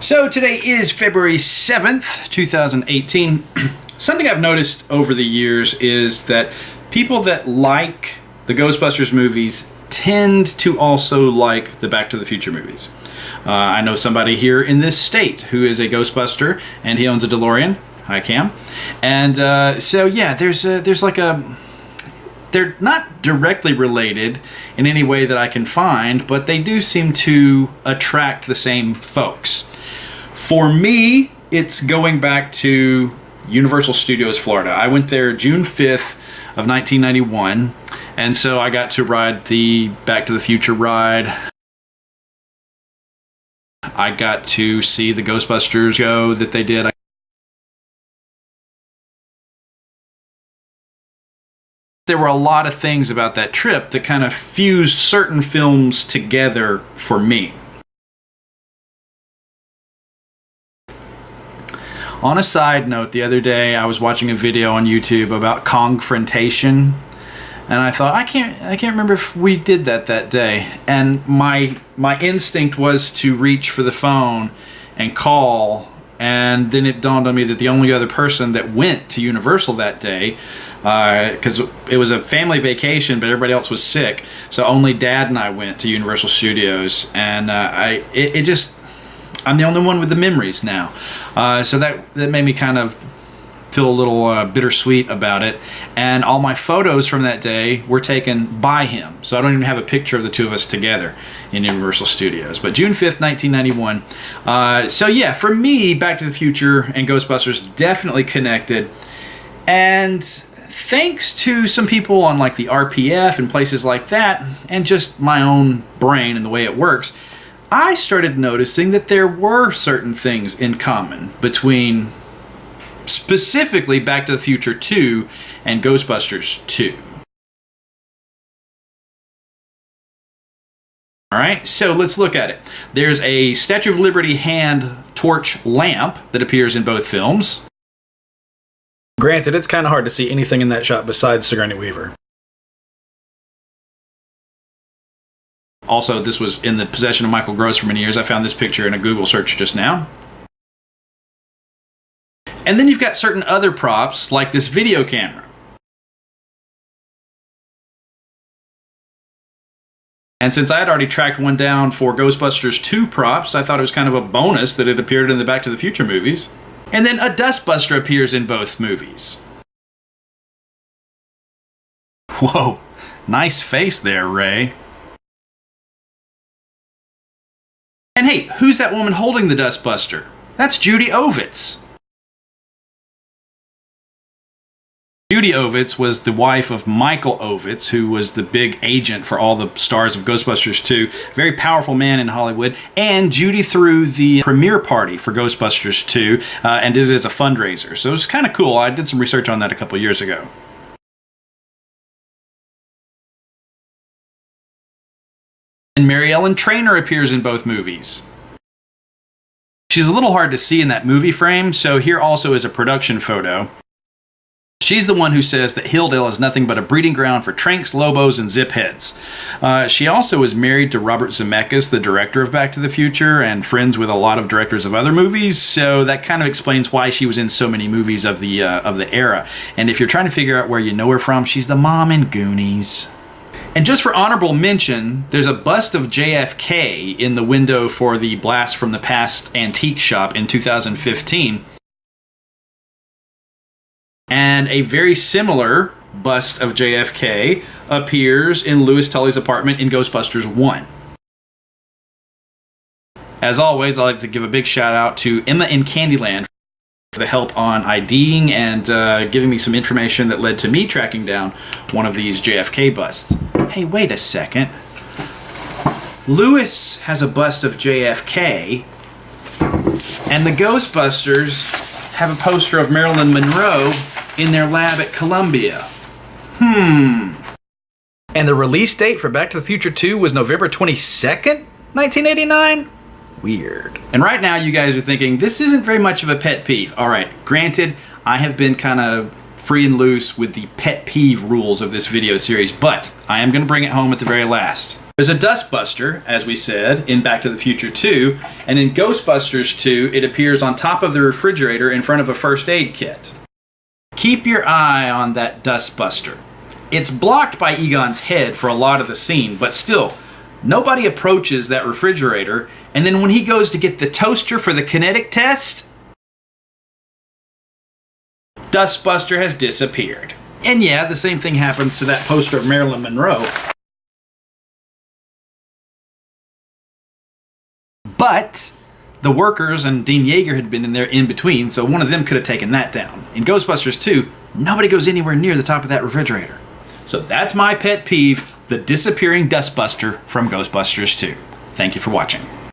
So today is February 7th, 2018. Something I've noticed over the years is that people that like the Ghostbusters movies tend to also like the Back to the Future movies. I know somebody here in this state who is a Ghostbuster, and he owns a DeLorean. Hi, Cam. And so yeah, there's like a... They're not directly related in any way that I can find, but they do seem to attract the same folks. For me, it's going back to Universal Studios, Florida. I went there June 5th of 1991, and so I got to ride the Back to the Future ride. I got to see the Ghostbusters show that they did. There were a lot of things about that trip that kind of fused certain films together for me. On a side note, the other day I was watching a video on YouTube about Kongfrontation, and I thought, I can't remember if we did that day. And my instinct was to reach for the phone and call, and then it dawned on me that the only other person that went to Universal that day, because it was a family vacation, but everybody else was sick, so only Dad and I went to Universal Studios, and I'm the only one with the memories now. So that made me kind of feel a little bittersweet about it. And all my photos from that day were taken by him, so I don't even have a picture of the two of us together in Universal Studios. But June 5th, 1991. So yeah, for me, Back to the Future and Ghostbusters definitely connected. And thanks to some people on like the RPF and places like that, and just my own brain and the way it works, I started noticing that there were certain things in common between specifically Back to the Future 2 and Ghostbusters 2. Alright, so let's look at it. There's a Statue of Liberty hand torch lamp that appears in both films. Granted, it's kind of hard to see anything in that shot besides Sigourney Weaver. Also, this was in the possession of Michael Gross for many years. I found this picture in a Google search just now. And then you've got certain other props, like this video camera. And since I had already tracked one down for Ghostbusters 2 props, I thought it was kind of a bonus that it appeared in the Back to the Future movies. And then a Dustbuster appears in both movies. Whoa, nice face there, Ray. And hey, who's that woman holding the Dustbuster? That's Judy Ovitz. Judy Ovitz was the wife of Michael Ovitz, who was the big agent for all the stars of Ghostbusters 2. Very powerful man in Hollywood. And Judy threw the premiere party for Ghostbusters 2 and did it as a fundraiser. So it was kind of cool. I did some research on that a couple years ago. And Mary Ellen Trainor appears in both movies. She's a little hard to see in that movie frame, so here also is a production photo. She's the one who says that Hilldale is nothing but a breeding ground for Tranks, Lobos, and Zip Heads. She also is married to Robert Zemeckis, the director of Back to the Future, and friends with a lot of directors of other movies, so that kind of explains why she was in so many movies of the era. And if you're trying to figure out where you know her from, she's the mom in Goonies. And just for honorable mention, there's a bust of JFK in the window for the Blast from the Past antique shop in 2015. And a very similar bust of JFK appears in Louis Tully's apartment in Ghostbusters 1. As always, I'd like to give a big shout out to Emma in Candyland for the help on IDing and giving me some information that led to me tracking down one of these JFK busts. Hey, wait a second. Louis has a bust of JFK, and the Ghostbusters have a poster of Marilyn Monroe in their lab at Columbia. And the release date for Back to the Future 2 was November 22nd, 1989? Weird. And right now you guys are thinking, this isn't very much of a pet peeve. Alright, granted, I have been kind of free and loose with the pet peeve rules of this video series, but I am going to bring it home at the very last. There's a Dustbuster, as we said, in Back to the Future 2, and in Ghostbusters 2, it appears on top of the refrigerator in front of a first aid kit. Keep your eye on that Dustbuster. It's blocked by Egon's head for a lot of the scene, but still, nobody approaches that refrigerator, and then when he goes to get the toaster for the kinetic test, Dustbuster has disappeared. And yeah, the same thing happens to that poster of Marilyn Monroe. But the workers and Dean Yeager had been in there in between, so one of them could have taken that down. In Ghostbusters 2, nobody goes anywhere near the top of that refrigerator. So that's my pet peeve, the disappearing Dustbuster from Ghostbusters 2. Thank you for watching.